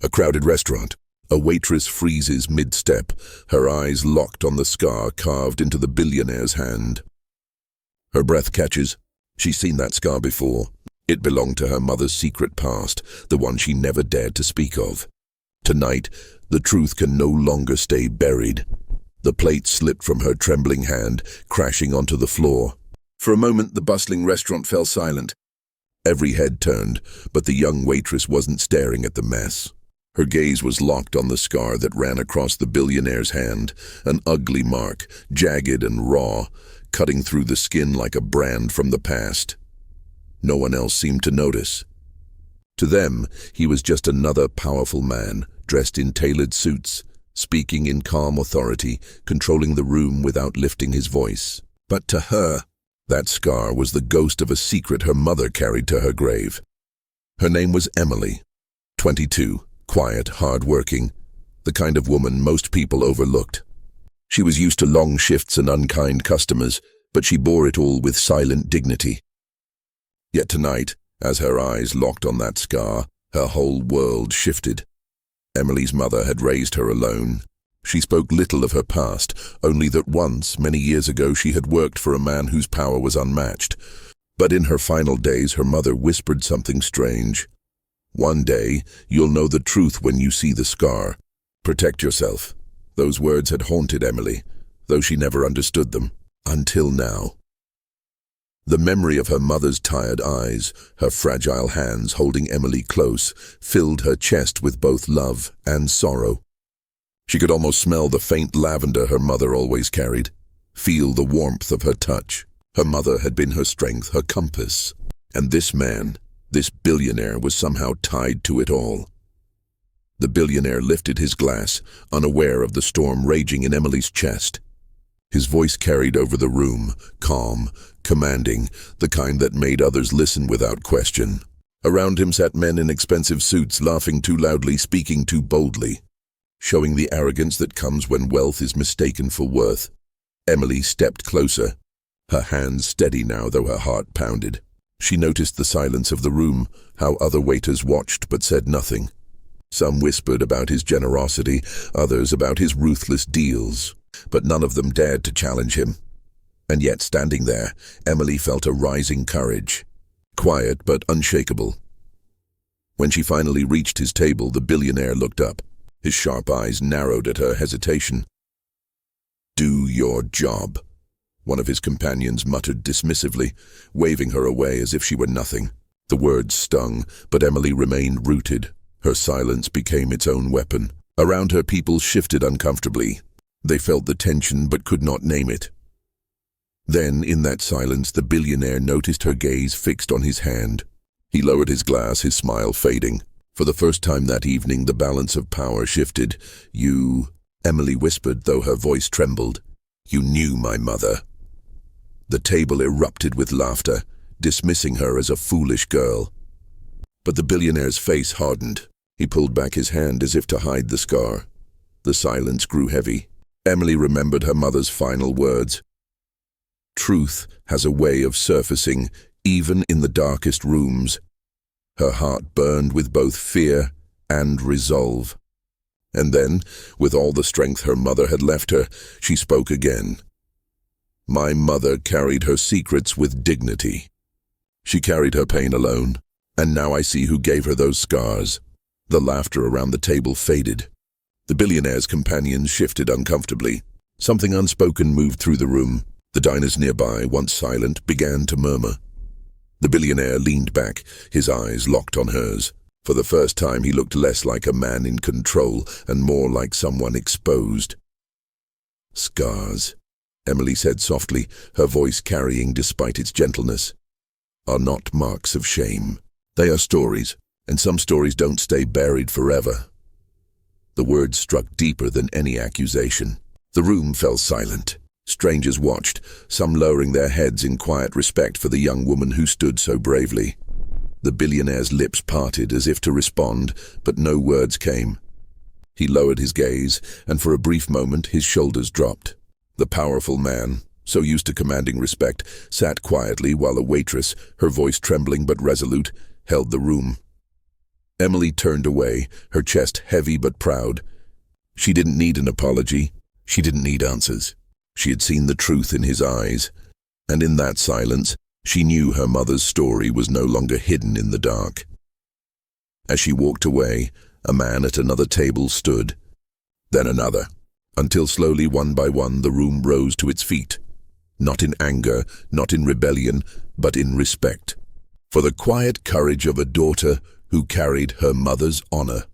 A crowded restaurant. A waitress freezes mid-step, her eyes locked on the scar carved into the billionaire's hand. Her breath catches. She's seen that scar before. It belonged to her mother's secret past, the one she never dared to speak of. Tonight, the truth can no longer stay buried. The plate slipped from her trembling hand, crashing onto the floor. For a moment, the bustling restaurant fell silent. Every head turned, but the young waitress wasn't staring at the mess. Her gaze was locked on the scar that ran across the billionaire's hand, an ugly mark, jagged and raw, cutting through the skin like a brand from the past. No one else seemed to notice. To them, he was just another powerful man, dressed in tailored suits, speaking in calm authority, controlling the room without lifting his voice. But to her, that scar was the ghost of a secret her mother carried to her grave. Her name was Emily, 22, quiet, hard-working, the kind of woman most people overlooked. She was used to long shifts and unkind customers, but she bore it all with silent dignity. Yet tonight, as her eyes locked on that scar, her whole world shifted. Emily's mother had raised her alone. She spoke little of her past, only that once, many years ago, she had worked for a man whose power was unmatched. But in her final days, her mother whispered something strange. "One day, you'll know the truth when you see the scar. Protect yourself." Those words had haunted Emily, though she never understood them, until now. The memory of her mother's tired eyes, her fragile hands holding Emily close, filled her chest with both love and sorrow. She could almost smell the faint lavender her mother always carried, feel the warmth of her touch. Her mother had been her strength, her compass. And this man, this billionaire, was somehow tied to it all. The billionaire lifted his glass, unaware of the storm raging in Emily's chest. His voice carried over the room, calm, commanding, the kind that made others listen without question. Around him sat men in expensive suits, laughing too loudly, speaking too boldly, showing the arrogance that comes when wealth is mistaken for worth. Emily stepped closer, her hands steady now, though her heart pounded. She noticed the silence of the room, how other waiters watched but said nothing. Some whispered about his generosity, others about his ruthless deals, but none of them dared to challenge him. And yet, standing there, Emily felt a rising courage, quiet but unshakable. When she finally reached his table, the billionaire looked up. His sharp eyes narrowed at her hesitation. "Do your job," one of his companions muttered dismissively, waving her away as if she were nothing. The words stung, but Emily remained rooted. Her silence became its own weapon. Around her, people shifted uncomfortably. They felt the tension but could not name it. Then, in that silence, the billionaire noticed her gaze fixed on his hand. He lowered his glass, his smile fading. For the first time that evening, the balance of power shifted. "You," Emily whispered, though her voice trembled. "You knew my mother." The table erupted with laughter, dismissing her as a foolish girl. But the billionaire's face hardened. He pulled back his hand as if to hide the scar. The silence grew heavy. Emily remembered her mother's final words. Truth has a way of surfacing, even in the darkest rooms. Her heart burned with both fear and resolve. And then, with all the strength her mother had left her, she spoke again. "My mother carried her secrets with dignity. She carried her pain alone, and now I see who gave her those scars." The laughter around the table faded. The billionaire's companions shifted uncomfortably. Something unspoken moved through the room. The diners nearby, once silent, began to murmur. The billionaire leaned back, his eyes locked on hers. For the first time, he looked less like a man in control and more like someone exposed. "Scars," Emily said softly, her voice carrying despite its gentleness, "are not marks of shame. They are stories, and some stories don't stay buried forever." The words struck deeper than any accusation. The room fell silent. Strangers watched, some lowering their heads in quiet respect for the young woman who stood so bravely. The billionaire's lips parted as if to respond, but no words came. He lowered his gaze, and for a brief moment his shoulders dropped. The powerful man, so used to commanding respect, sat quietly while a waitress, her voice trembling but resolute, held the room. Emily turned away, her chest heavy but proud. She didn't need an apology. She didn't need answers. She had seen the truth in his eyes, and in that silence, she knew her mother's story was no longer hidden in the dark. As she walked away, a man at another table stood, then another, until slowly, one by one, the room rose to its feet. Not in anger, not in rebellion, but in respect, for the quiet courage of a daughter who carried her mother's honor.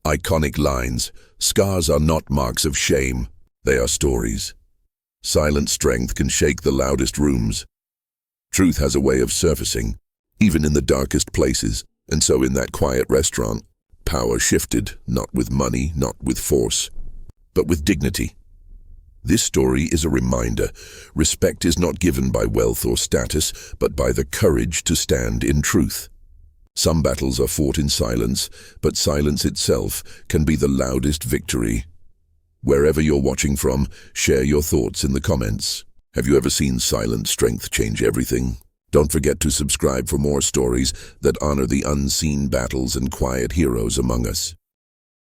Iconic lines. Scars are not marks of shame, they are stories. Silent strength can shake the loudest rooms. Truth has a way of surfacing, even in the darkest places, and so in that quiet restaurant, power shifted, not with money, not with force, but with dignity. This story is a reminder. Respect is not given by wealth or status, but by the courage to stand in truth. Some battles are fought in silence, but silence itself can be the loudest victory. Wherever you're watching from, share your thoughts in the comments. Have you ever seen silent strength change everything? Don't forget to subscribe for more stories that honor the unseen battles and quiet heroes among us.